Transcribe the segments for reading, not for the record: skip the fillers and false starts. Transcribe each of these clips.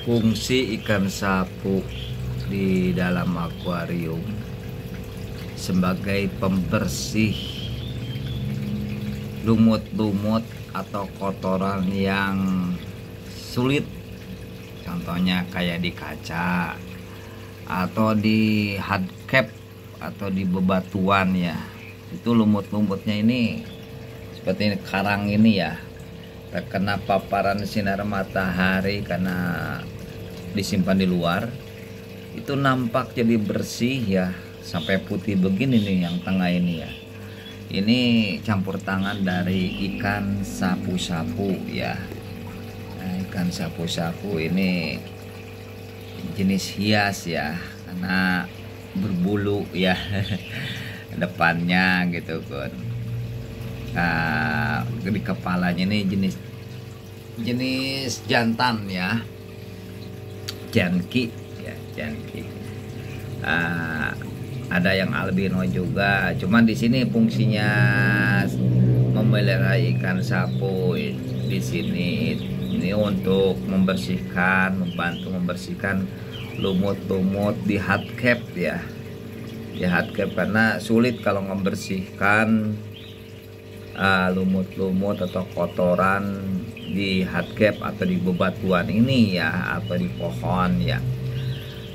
Fungsi ikan sapu di dalam akuarium sebagai pembersih lumut-lumut atau kotoran yang sulit, contohnya kayak di kaca atau di hardcap atau di bebatuan ya. Itu lumut-lumutnya ini seperti ini, karang ini ya, terkena paparan sinar matahari karena disimpan di luar, itu nampak jadi bersih ya, sampai putih begini nih yang tengah ini ya. Ini campur tangan dari ikan sapu-sapu ya. Nah, ikan sapu-sapu ini jenis hias ya, karena berbulu ya depannya gitu kan. Nah, di kepalanya ini jenis jantan ya, janki ya, janki. Ada yang albino juga, cuman di sini fungsinya memelihara ikan sapu di sini ini untuk membersihkan, membantu membersihkan lumut-lumut di hardcap ya, di hardcap, karena sulit kalau membersihkan lumut-lumut atau kotoran di hardcap atau di bebatuan ini ya, atau di pohon ya.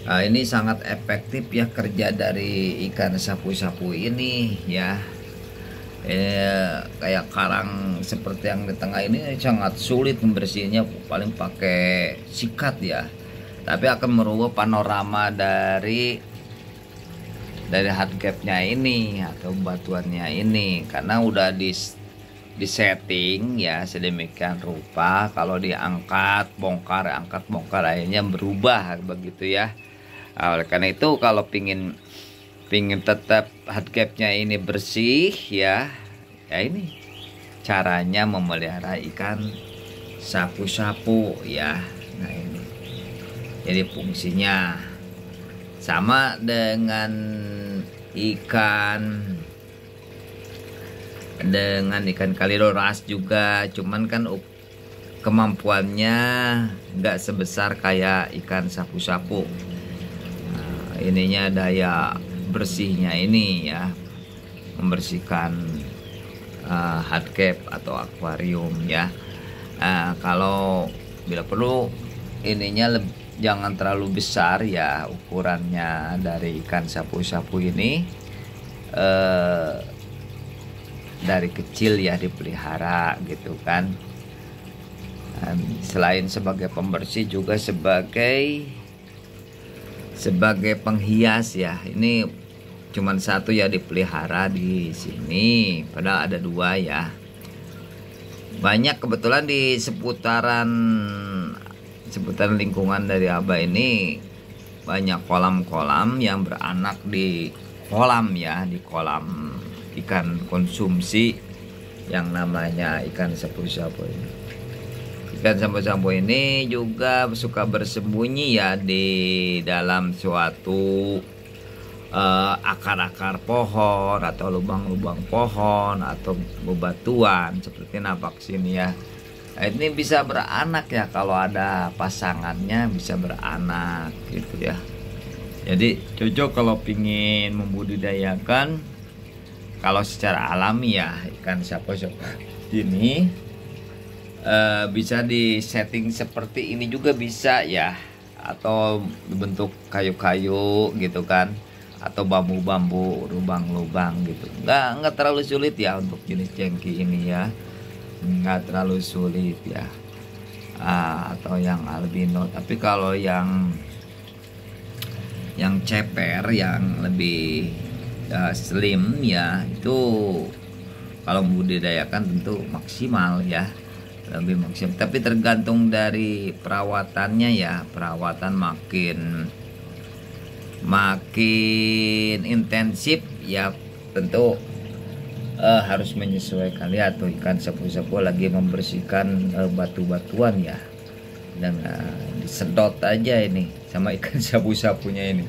Ini sangat efektif ya kerja dari ikan sapu-sapu ini ya. Kayak karang seperti yang di tengah ini sangat sulit membersihnya, paling pakai sikat ya. Tapi akan merubah panorama dari hardcapnya ini atau batuannya ini, karena udah di setting ya sedemikian rupa, kalau diangkat bongkar akhirnya berubah begitu ya. Oleh karena itu kalau pingin tetap hardcapnya ini bersih ya ini caranya memelihara ikan sapu-sapu ya. Nah ini jadi fungsinya sama dengan ikan kalidoras juga, cuman kan kemampuannya nggak sebesar kayak ikan sapu-sapu. Ininya daya bersihnya ini ya, membersihkan hardcap atau akuarium ya. Kalau bila perlu ininya jangan terlalu besar ya ukurannya dari ikan sapu-sapu ini. Dari kecil ya dipelihara gitu kan. Selain sebagai pembersih juga sebagai penghias ya. Ini cuman satu ya dipelihara di sini, padahal ada dua ya. Banyak kebetulan di seputaran lingkungan dari Abah ini banyak kolam-kolam yang beranak di kolam ya, di kolam ikan konsumsi yang namanya ikan sapu-sapu ini. Ikan sapu-sapu ini juga suka bersembunyi ya di dalam suatu akar-akar pohon atau lubang-lubang pohon atau bebatuan seperti napak sini ya. Nah, ini bisa beranak ya, kalau ada pasangannya bisa beranak gitu ya. Jadi cocok kalau pingin membudidayakan kalau secara alami ya ikan sapu-sapu ini. Bisa di setting seperti ini juga bisa ya, atau dibentuk kayu-kayu gitu kan, atau bambu-bambu lubang-lubang gitu. Nggak terlalu sulit ya untuk jenis jengki ini ya, nggak terlalu sulit ya. Atau yang albino. Tapi kalau yang ceper yang lebih slim ya, itu kalau membudidayakan tentu maksimal ya, lebih maksimal. Tapi tergantung dari perawatannya ya. Perawatan makin intensif ya, tentu harus menyesuaikan. Lihat tuh ikan sapu-sapu lagi membersihkan batu-batuan ya, dan disedot aja ini sama ikan sapu-sapunya ini.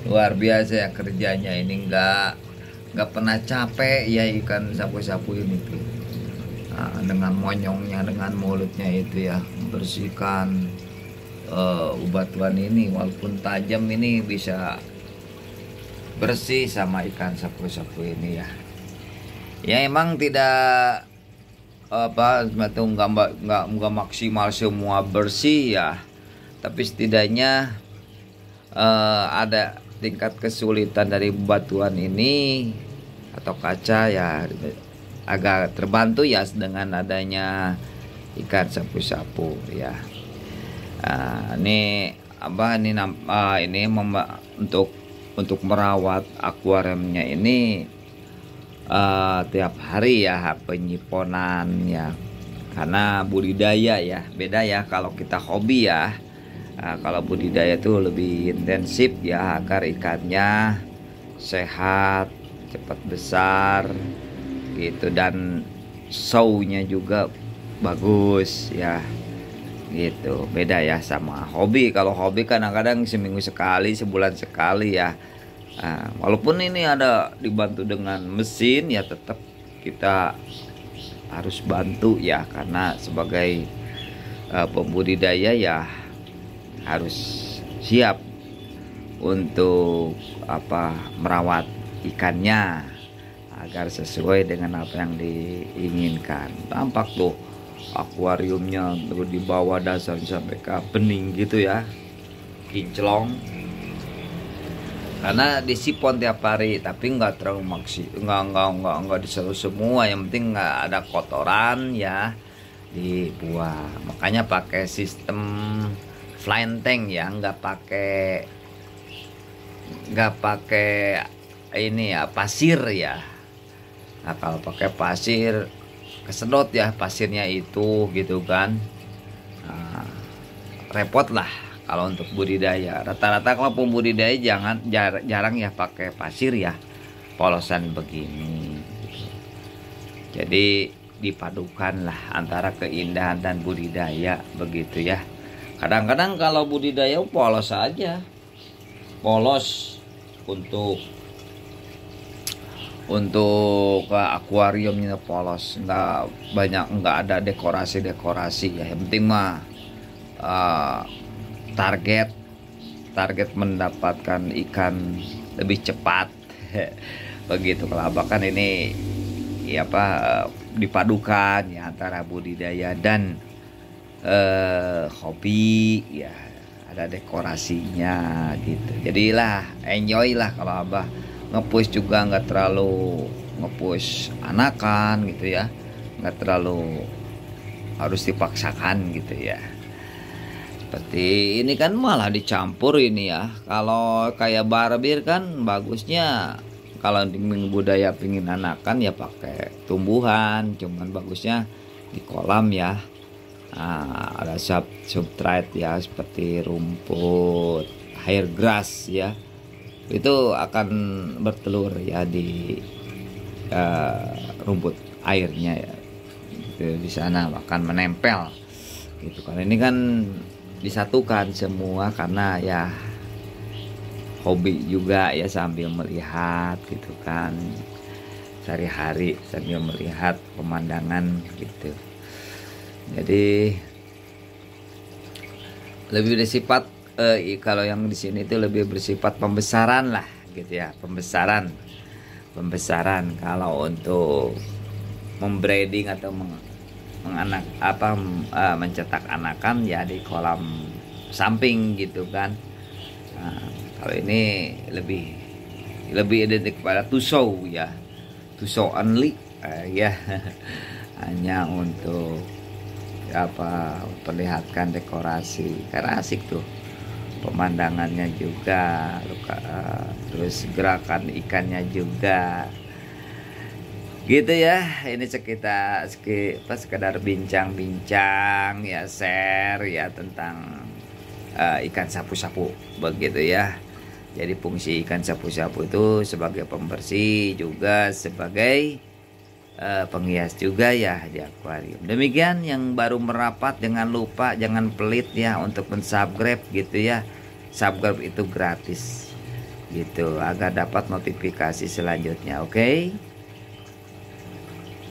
Luar biasa ya kerjanya ini, nggak pernah capek ya ikan sapu-sapu ini tuh. Dengan monyongnya, dengan mulutnya itu ya, membersihkan batuan ini walaupun tajam ini bisa bersih sama ikan sapu-sapu ini ya. Ya emang tidak apa itu nggak maksimal semua bersih ya, tapi setidaknya ada tingkat kesulitan dari batuan ini atau kaca ya, agak terbantu ya dengan adanya ikan sapu-sapu ya. Ini apa ini untuk merawat akuariumnya ini tiap hari ya penyiponan ya, karena budidaya ya beda ya. Kalau kita hobi ya, kalau budidaya itu lebih intensif ya agar ikannya sehat, cepat besar gitu, dan show-nya juga bagus ya gitu. Beda ya sama hobi. Kalau hobi kadang-kadang seminggu sekali, sebulan sekali ya. Walaupun ini ada dibantu dengan mesin ya, tetap kita harus bantu ya, karena sebagai pembudidaya ya harus siap untuk merawat ikannya agar sesuai dengan apa yang diinginkan. Tampak tuh akuariumnya di bawah dasar sampai ke bening gitu ya, kinclong, karena disipon tiap hari, tapi nggak terlalu nggak diseluruh semua. Yang penting nggak ada kotoran ya dibuang. Makanya pakai sistem flying tank ya, nggak pakai ini ya pasir ya. Nah kalau pakai pasir kesedot ya pasirnya itu gitu kan. Repot lah kalau untuk budidaya. Rata-rata kalau pembudidaya jarang ya pakai pasir ya, polosan begini gitu. Jadi dipadukan lah antara keindahan dan budidaya begitu ya. Kadang-kadang kalau budidaya polos aja, polos untuk akuariumnya polos, nggak ada dekorasi ya. Yang penting mah target mendapatkan ikan lebih cepat begitu. Kalau Abah kan ini ya dipadukan ya antara budidaya dan hobi ya, ada dekorasinya gitu. Jadilah enjoy lah. Kalau Abah nge-push juga nggak terlalu nge-push anakan gitu ya, nggak terlalu harus dipaksakan gitu ya. Seperti ini kan malah dicampur ini ya. Kalau kayak barbir kan bagusnya kalau budaya pingin anakan ya pakai tumbuhan, cuman bagusnya di kolam ya. Ada substrate ya, seperti rumput, hair grass ya, itu akan bertelur ya di rumput airnya ya, itu di sana akan menempel gitu kan. Ini kan disatukan semua karena ya hobi juga ya, sambil melihat gitu kan, sehari-hari sambil melihat pemandangan gitu. Jadi lebih bersifat kalau yang di sini itu lebih bersifat pembesaran lah gitu ya, pembesaran. Kalau untuk membreeding atau mencetak anakan ya di kolam samping gitu kan. Kalau ini lebih identik pada to show ya, to show only ya. Hanya untuk perlihatkan dekorasi, karena asik tuh pemandangannya juga, terus gerakan ikannya juga gitu ya. Ini sekedar bincang-bincang ya, share ya tentang ikan sapu-sapu begitu ya. Jadi fungsi ikan sapu-sapu itu sebagai pembersih juga sebagai penghias juga ya di akuarium. Demikian yang baru merapat, jangan lupa, jangan pelit ya untuk mensubscribe gitu ya. Subscribe itu gratis gitu agar dapat notifikasi selanjutnya. Oke?